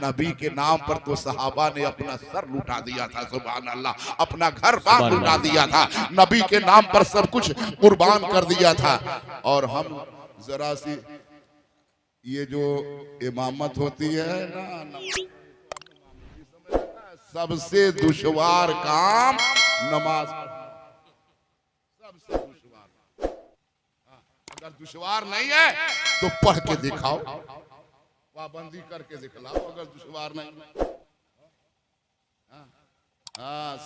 नबी के नाम पर तो सहाबा ने अपना सर लुटा दिया था, सुभान अल्लाह, अपना घर बार लुटा दिया था, नबी के नाम पर सब कुछ कुर्बान कर दिया था। और हम जरा सी ये जो इमामत होती है ना, सबसे दुश्वार काम नमाज, सबसे दुश्वार। अगर दुश्वार नहीं है तो पढ़ के दिखाओ, पाबंदी करके दिखलाओ, अगर दुश्वार नहीं। हाँ,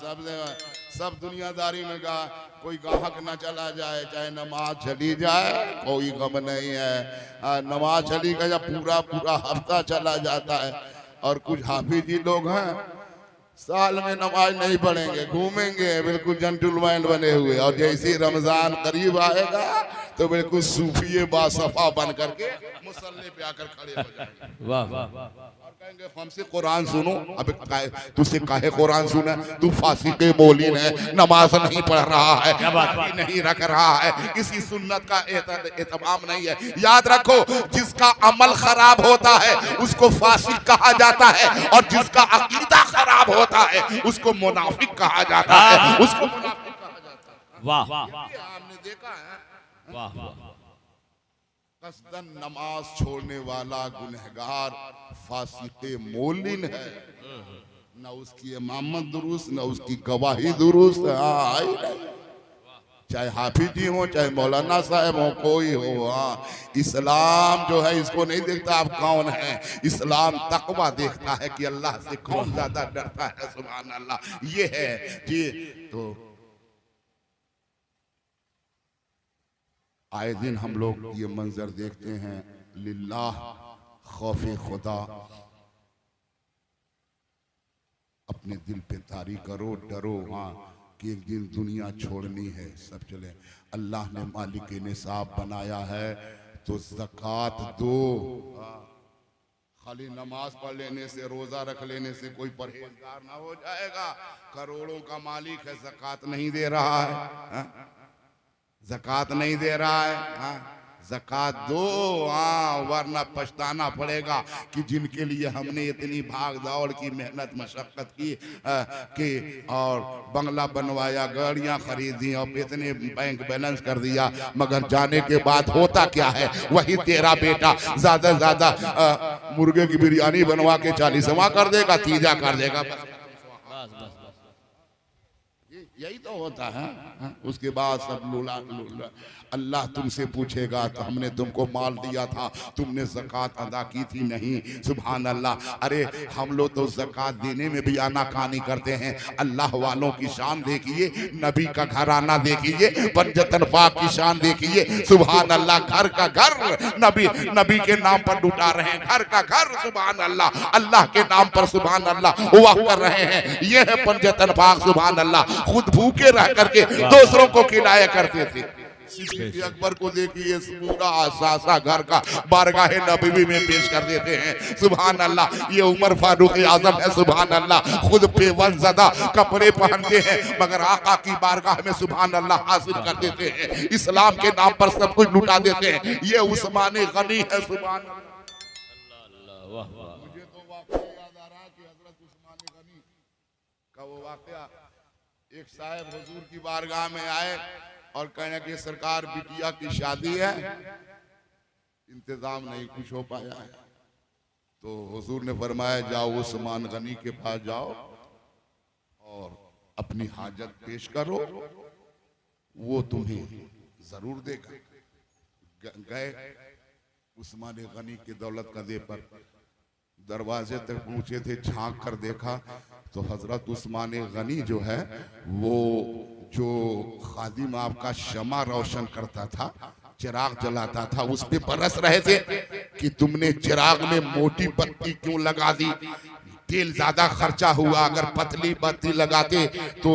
सब दुनियादारी में कोई गाहक ना चला जाए, चाहे नमाज चली जाए कोई गम नहीं है। नमाज चली गया, पूरा पूरा हफ्ता चला जाता है। और कुछ हाफिजी लोग हैं, साल में नमाज नहीं पढ़ेंगे, घूमेंगे बिल्कुल जेंटलमैन बने हुए, और जैसे रमजान करीब आएगा तो बिल्कुल सूफिये बासफा बन करके मुसल्ले पे आकर खड़े हो जाएंगे। वाह वाह, और कहेंगे हमसे कुरान सुनो। अबे तुझसे काहे कुरान सुना, तू फासिक मौलिन है, नमाज नहीं पढ़ रहा है, नहीं रख रहा है, किसी सुन्नत का एहतमाम नहीं है। याद रखो, जिसका अमल खराब होता है उसको फासिक कहा जाता है, और जिसका अकीदा खराब होता है उसको मुनाफिक कहा जाता है, उसको मुनाफिक कहा जाता है। वाह, हमने देखा है। वाह, कसदन नमाज छोड़ने वाला गुनहगार फासिके मोलिन है, न उसकी इमामत दुरुस्त, न उसकी गवाही दुरुस्त। चाहे हाफिजी हो, चाहे मौलाना साहब हो, कोई हो। हाँ, इस्लाम जो है इसको नहीं देखता आप कौन है, इस्लाम तकवा देखता है कि अल्लाह से कौन ज्यादा डरता है। सुभान अल्लाह, ये है जी। तो आए दिन हम लोग ये मंजर देखते हैं, लिल्लाह खौफे खुदा अपने दिल पे तारी करो, डरो हाँ कि एक दिन दुनिया छोड़नी है, सब चले। अल्लाह ने मालिक निसाब बनाया है तो ज़कात दो। खाली नमाज पढ़ लेने से, रोजा रख लेने से कोई परहेजगार ना हो जाएगा। करोड़ों का मालिक है, ज़कात नहीं दे रहा है, ज़कात नहीं दे रहा है। हाँ, ज़कात दो, हाँ, वरना पछताना पड़ेगा कि जिनके लिए हमने इतनी भाग दौड़ की, मेहनत मशक्कत की और बंगला बनवाया, गाड़ियां खरीदी और इतने बैंक बैलेंस कर दिया, मगर जाने के बाद होता क्या है, वही तेरा बेटा ज्यादा से ज्यादा मुर्गे की बिरयानी बनवा के 40वां कर देगा, तीजा कर देगा। यही तो होता है। उसके बाद सब लूला लूला। अल्लाह तुमसे पूछेगा तो हमने तुमको माल दिया था, तुमने ज़कात अदा की थी नहीं। सुभान अल्लाह। अरे हम लोग तो ज़कात देने में भी आनाकानी करते हैं। अल्लाह वालों की शान देखिए, नबी का घराना देखिए, पंजतन पाक की शान देखिए। सुभान अल्लाह, घर का घर नबी के नाम पर लुटा रहे हैं, घर का घर सुभान अल्लाह अल्लाह के नाम पर सुभान अल्लाह वक़्फ़ कर रहे हैं। ये है पंजतन पाक सुभान अल्लाह। खुद भूखे रह करके दूसरों को खिलाया करते थे। सिद्दीक़ अकबर को देखिए, पूरा आसासा घर का बारगाहे नबवी में पेश कर देते हैं। सुभान अल्लाह। ये उमर फारूक आजम है सुभान अल्लाह, खुद पेवन ज़दा कपड़े पहनते हैं मगर आका की बारगाह में सुभान अल्लाह हासिल कर देते हैं। इस्लाम के नाम पर सब कुछ लुटा देते हैं। ये उस्मान गनी है सुभान अल्लाह। मुझे तो वाक़या याद आ रहा है कि हजरत उस्मान गनी का वो वाक़या, एक साहब हुजूर की बारगाह में आए और कहने कि सरकार बिटिया की शादी है, इंतजाम नहीं कुछ हो पाया है। तो हुजूर ने फरमाया जाओ उस्मान गनी के पास जाओ और अपनी हाजत पेश करो, वो तुम्हें जरूर देगा। गए उस्मान गनी के दौलत कदे पर, दरवाजे तक पहुंचे थे, झांक कर देखा तो हजरत उस्मान गनी जो है वो जो खादिम आपका शमा रोशन करता था, चिराग जलाता था, उस पे बरस रहे थे कि तुमने चिराग में मोटी बत्ती क्यों लगा दी, तेल ज्यादा खर्चा हुआ, अगर पतली बत्ती लगाते तो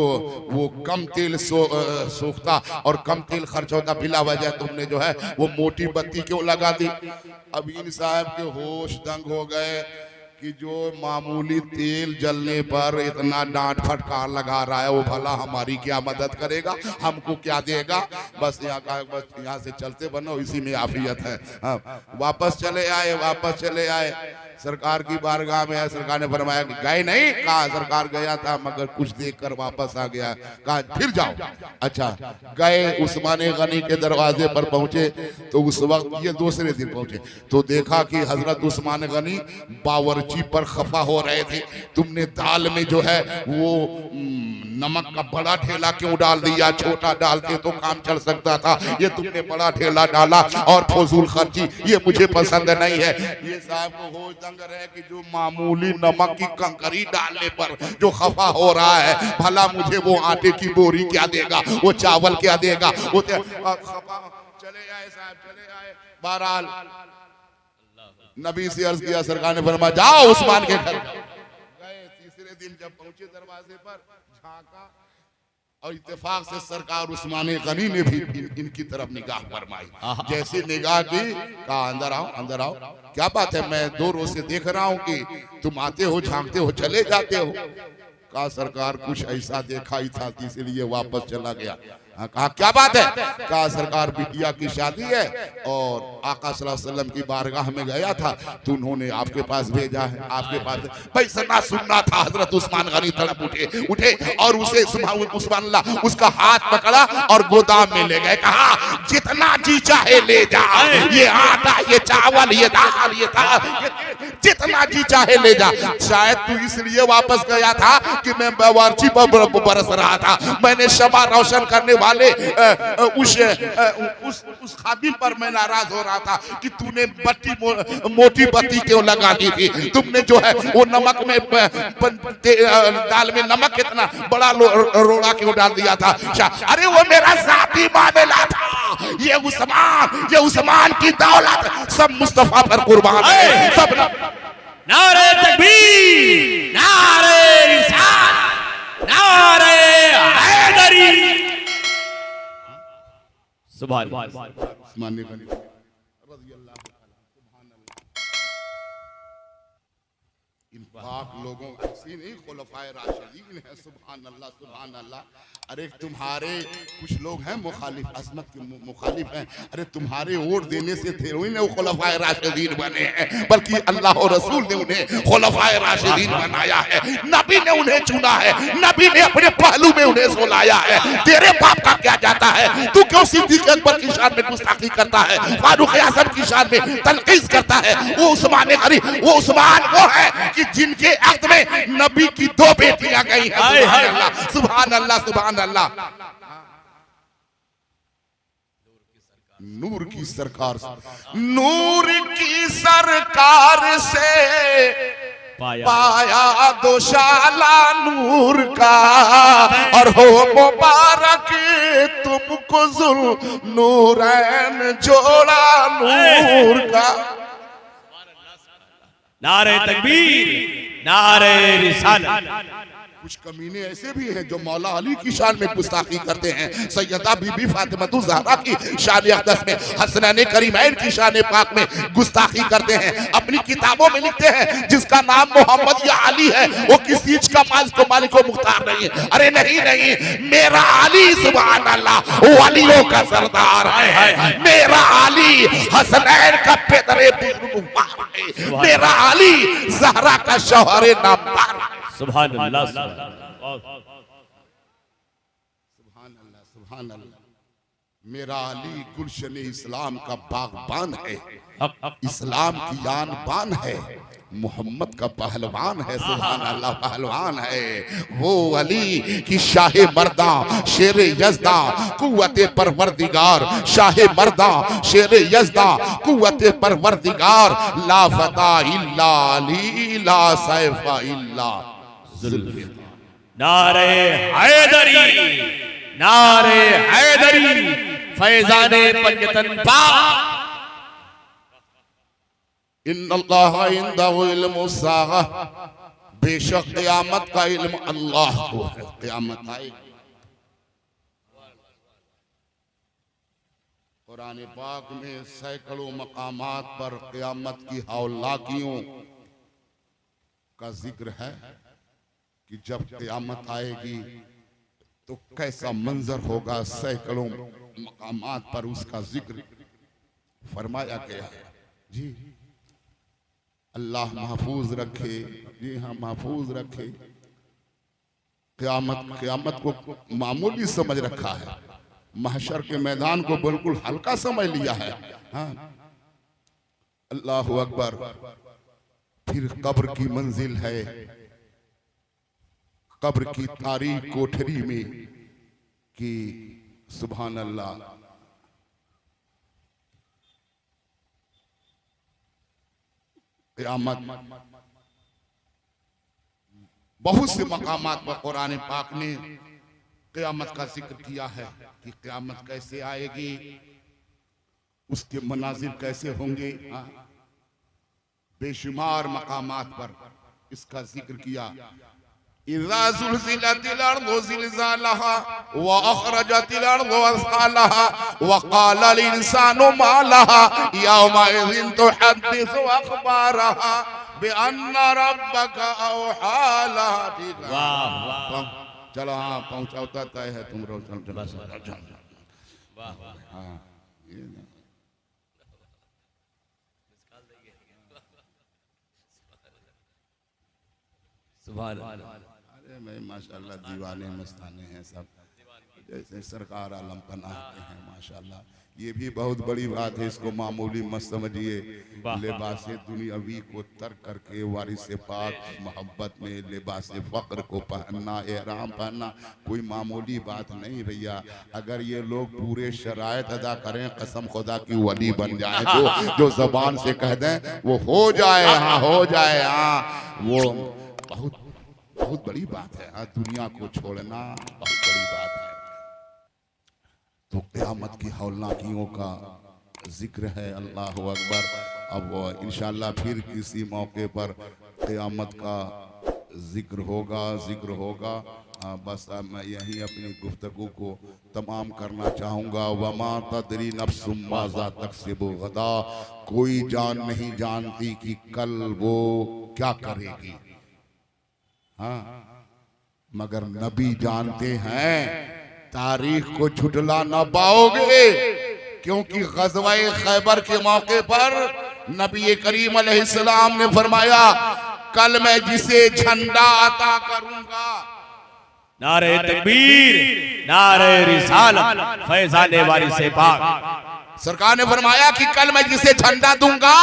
वो कम तेल सोखता और कम तेल खर्च होता, बिला वजह तुमने जो है वो मोटी बत्ती क्यों लगा दी। अब इन साहब के होश दंग हो गए कि जो मामूली तेल जलने पर इतना डांट फटकार लगा रहा है, वो भला हमारी क्या मदद करेगा, हमको क्या देगा। बस यहाँ से चलते बनो, इसी में आफियत है। हाँ, वापस चले आए। सरकार की बारगाह में है। सरकार ने फरमाया कि गए नहीं? कहा सरकार गया था मगर कुछ देख कर वापस आ गया। कहा फिर जाओ। अच्छा, गए उस्मान गनी के दरवाजे पर पहुंचे तो उस वक्त ये दूसरे दिन पहुंचे तो देखा कि हजरत उस्मान गनी बावर्ची पर खफा हो रहे थे। तुमने दाल में जो है वो नमक का बड़ा ठेला क्यों डाल दिया? छोटा डालते तो काम चल सकता था, ये तुमने बड़ा ठेला डाला और फजूल खर्ची, ये मुझे पसंद नहीं है। ये साहब को होश दंग रहे कि जो मामूली नमक की कंकरी डालने पर जो खफा हो रहा है, भला मुझे वो आटे की बोरी क्या देगा, वो चावल क्या देगा? वो चले आए साहब, चले आए। बहरहाल नबी से अर्ज किया, सरकार ने फरमाया जाओ उस्मान के घर। गए, तीसरे दिन जब पहुंचे दरवाजे पर झांका और इत्तेफाक से सरकार उस्मान गनी ने भी इनकी तरफ निगाह फरमाई। जैसे निगाह की, कहा अंदर आओ, अंदर आओ। क्या बात है, मैं 2 रोज से देख रहा हूं कि तुम आते हो, झांकते हो, चले जाते हो। कहा सरकार कुछ ऐसा देखा ही था इसलिए वापस चला गया। कहा क्या बात है? कहा सरकार बिटिया की शादी है और आका सल्लल्लाहु अलैहि वसल्लम की बारगाह में गया था तो उन्होंने आपके पास भेजा है, आपके पास। भाई सना सुनना था। हजरत उस्मान गनी तड़प उठे और उसे उस्मान अल्लाह उसका हाथ पकड़ा और गोदाम में ले गए। कहा जितना जी चाहे ले जा, ये आटा, ये चावल, ये दाल, ये जितना जी चाहे ले जा। शायद तू इसलिए वापस गया था कि मैं बावर्ची पर बरस रहा था, मैंने शमा रोशन करने वाले उस खादिम पर मैं नाराज हो रहा था कि तूने बत्ती मोटी बत्ती क्यों लगा दी थी। तुमने जो है वो नमक में दाल में नमक कितना बड़ा रोड़ा क्यों डाल दिया था? अरे वो मेरा जाती मामला था। ये उस्मान की दौलत सब मुस्तफा पर कुर्बान है। सब नारे तकबीर, नारे रिसालत, नारे हैदरी। सुभान अल्लाह। इन पाक लोगों ऐसी नहीं खुलफाए राशिदीन है। सुभान अल्लाह, सुभान अल्लाह। अरे तुम्हारे कुछ लोग हैं मुखालिफ, अजमत के मुखालिफ हैं। अरे तुम्हारे वोट देने से थे उन्हें वो खुलफाए राशिदीन बने हैं, बल्कि अल्लाह और रसूल ने उन्हें खुलफाए राशिदीन बनाया है। नबी ने उन्हें चुना है, नबी ने अपने पहलू में उन्हें सुलाया है। तेरे बाप का क्या जाता है? तू क्यों सिद्दीक अकबर की शान में गुस्ताखी करता है, फारूक आजम की शान में तनकीस करता है? वो उस्मान गनी, वो उस्मान वो है कि जिनके अक्द में नबी की 2 बेटियां गई हैं। सुभान अल्लाह, सुभान अल्लाह, सुभान अल्लाह। नूर की सरकार, नूर की सरकार से पाया दोशाला नूर का, और हो मुबारक तुमको जुल नूरैन जोड़ा नूर का। नारे तकबीर, नारे रिसालत। कुछ कमीने ऐसे भी हैं जो मौला अली की शान में गुस्ताखी करते हैं, सैयदा बीबी फातिमा ज़हरा की शान अक़दस में, हसनैन करीमैन की शान पाक में गुस्ताखी करते हैं। अपनी किताबों में लिखते हैं जिसका नाम मोहम्मद या अली है वो किस चीज का मालिक व मुख्तार नहीं है। अरे नहीं नहीं, मेरा अली सुभान अल्लाह वो अलियों का सरदार है। मेरा अली हसनैन का पेदरे बुजुर्ग है। मेरा अली ज़हरा का शौहर नामदार है। सुभान अल्लाह, सुभान अल्लाह, सुभान अल्लाह। मेरा अली गुलशन इस्लाम का बागबान है, इस्लाम की आन बान है, मोहम्मद का पहलवान है। सुभान अल्लाह, पहलवान है वो अली की शाहे मर्दा शेर यज़दा कुव्वते परवरदिगार, शाहे मर्दा शेर यज़दा कुव्वते परवरदिगार। ला फता इल्ला अली, ला सैफा इल्ला जुल्फ़। नारे हैदरी, नारे हैदरी, फैज़ाने पंजतन पा। इन्नल्लाह इंदहु इल्मु साअ, बेशक क़यामत का इल्म अल्लाह को है। क़यामत आएगी। कुरान पाक में सैकड़ों मकामात पर क़यामत की हौलाकियों का जिक्र है कि जब क़यामत आएगी तो कैसा मंजर होगा। सैकड़ों मकामात पर उसका जिक्र फरमाया गया है। जी अल्लाह महफूज रखे, जी हाँ महफूज रखे। क़यामत को मामूली समझ रखा है, महशर के मैदान को बिल्कुल हल्का समझ लिया है। हाँ, अल्लाहु अकबर। फिर कब्र की मंजिल है, कब्र की तारीक कोठरी में कि सुभान अल्लाह, क़यामत बहुत से मकामात पर कुरान पाक ने क़यामत का जिक्र किया है कि क़यामत कैसे आएगी, उसके मनाजिर कैसे होंगे। हाँ, बेशुमार मकामात पर इसका जिक्र किया। इज़ा ज़ुलज़िलतिल अर्ज़ु ज़िलज़ालहा व अख़रजतिल अर्ज़ु असक़ालहा व क़ालल इंसानु मा लहा यौमइज़िन तुहद्दिसु अख़बारहा बिअन्ना रब्बका औहा लहा। ठीक है, वाह, चलो हाँ पहुंचाता तय है, तुम रो चल। हाँ, अरे मैं माशाल्लाह दीवाने मस्ताने हैं सब, जैसे सरकार आलम पनाह के हैं माशाल्लाह। ये भी बहुत बड़ी बात है, इसको मामूली मत समझिए। लिबास दुनियावी को तर्क करके वारिस पाक मोहब्बत में लिबास फ़क्र को पहनना, एहराम पहनना कोई मामूली बात नहीं भैया। अगर ये लोग पूरे शराइत अदा करें, कसम खुदा की वली बन जाए, जो जबान से कह दें वो हो जाए। हाँ हो जाए, हाँ वो बहुत बड़ी बात है। हाँ, दुनिया को छोड़ना बहुत बड़ी बात है। तो क़यामत की हौलनाकियों का जिक्र है, अल्लाह अकबर। अब इंशाअल्लाह फिर किसी मौके पर क़यामत का जिक्र होगा। बस अब मैं यहीं अपनी गुफ्तगू को तमाम करना चाहूँगा। वमा तदरी नफ्सुम माज़ा तक्सिबु गदा, कोई जान नहीं जानती कि कल वो क्या करेगी। हाँ, मगर नबी जानते हैं, तारीख को झुठला ना पाओगे, क्योंकि ग़ज़वा-ए खैबर के मौके पर नबी करीम अलैहिस्सलाम ने फरमाया, कल मैं जिसे झंडा अता करूंगा, नारे तकबीर, नारे रिसालत, फैज़ाने वारिस पाक। सरकार ने फरमाया कि कल मैं जिसे झंडा दूंगा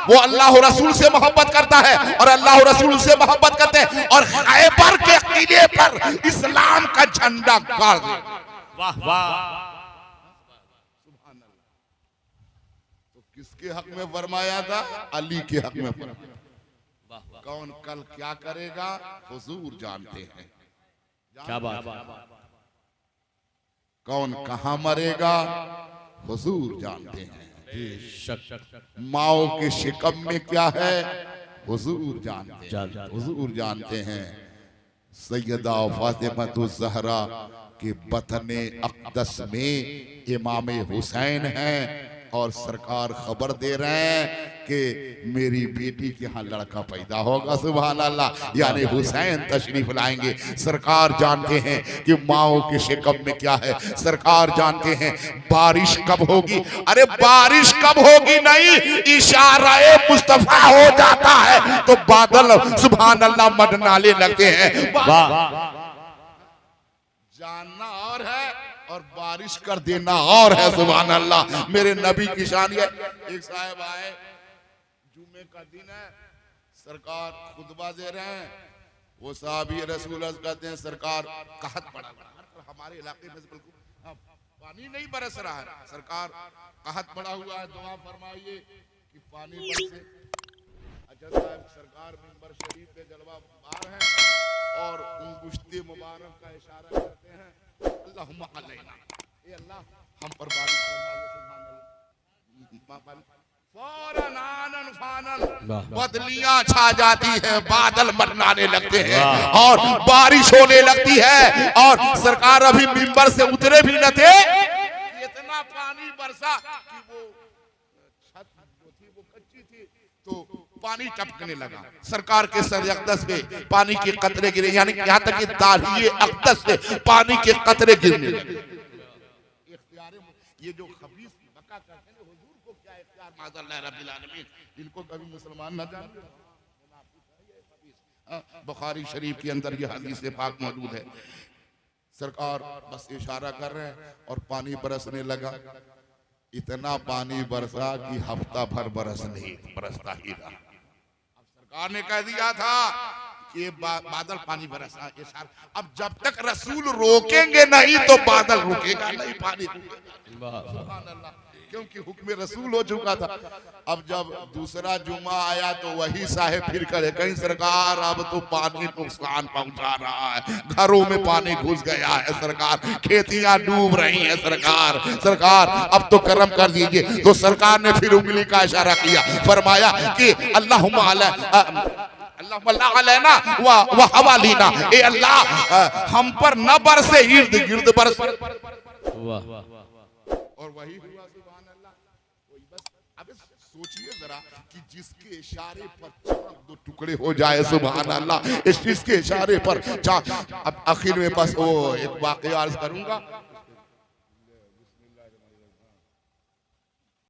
वो अल्लाह रसूल से मोहब्बत करता है और अल्लाह रसूल से मोहब्बत करते हैं, और खैबर के किले पर इस्लाम का झंडा गाड़ देगा। वाह वाह, तो किसके हक में फरमाया था? अली के हक में फरमाया। कौन कल क्या करेगा हुजूर जानते हैं। क्या बात। कौन कहां मरेगा हुजूर जानते हैं। माओ के शिकम में क्या है हुजूर जानते हैं। हुजूर जानते हैं। सैयदा फातिमा ज़हरा के बतने अक़दस में इमाम हुसैन हैं, और सरकार खबर दे रहे हैं कि मेरी बेटी के यहाँ लड़का पैदा होगा। सुभान अल्लाह, यानी हुसैन तशरीफ लाएंगे। सरकार जानते हैं कि माओ के शिकम में क्या है। सरकार जानते हैं बारिश कब होगी। अरे बारिश कब होगी नहीं, इशारा मुस्तफा हो जाता है तो बादल सुभान अल्लाह मडनाले लगते हैं। जानना और है और बारिश कर देना और है। सुभान अल्लाह, मेरे नबी की शान है। एक साहब आए, जुम्मे का दिन है, सरकार खुतबा दे रहे हैं। वो साहब ये रसूल कहते हैं सरकार कहत पड़ा, हमारे इलाके में बिल्कुल पानी नहीं बरस रहा है। सरकार कहत पड़ा हुआ है, दुआ फरमाइए कि पानी बरसे। अच्छा साहब, सरकार मिंबर शरीफ पे जलवा बार है और अंगुश्ते मुबारक का इशारा करते हैं, अल्लाहुम्मा अलैना, ये अल्लाह हम पर बारिश फरमाइए। सुभान अल्लाह, फौरन आनन फानन बदलियां छा जाती है, बादल मरनाने लगते हैं और बारिश होने लगती है। और सरकार अभी मिंबर से उतरे भी न थे, इतना पानी बरसा कि वो छत जो थी वो कच्ची थी, तो पानी टपकने लगा। सरकार के सर अक़दस पे पानी के कतरे गिरे, यानी यहाँ तक कि दाढ़ी अक़दस से पानी के कतरे गिरने लगे। ये जो खबीस बका करते हैं, हुजूर को क्या इख्तियार माज़अल्लाह रब्बिल आलमीन, इनको कभी मुसलमान न जान। बुखारी शरीफ के अंदर ये हदीस पाक मौजूद है। सरकार बस इशारा कर रहे हैं और पानी बरसने लगा। इतना पानी बरसा कि हफ्ता भर बरसता ही रहा। अब सरकार ने कह दिया था कि बादल पानी बरसा, अब जब तक रसूल रोकेंगे नहीं तो बादल रुकेगा नहीं, पानी रुकेगा, क्योंकि हुक्म रसूल हो चुका था। अब जब दूसरा जुमा आया तो वही साहेब फिर करे, कहीं सरकार अब तो पानी नुकसान पहुंचा रहा है, घरों में पानी घुस गया है सरकार, खेतियां डूब रही हैं सरकार अब तो करम कर दीजिए। तो सरकार ने फिर उंगली का इशारा किया, फरमाया कि अल्लाहुम्मा अलैना व हवालीना, ए अल्लाह हम पर न बरसे, इर्द गिर्द बरस। और वही हुआ, सुभान अल्लाह। बस अब सोचिए जरा कि जिसके इशारे पर चांद दो टुकड़े हो जाए, सुभान अल्लाह, इसके इशारे पर चांद। अब आखिर में बस वो एक वाकया अर्ज करूंगा।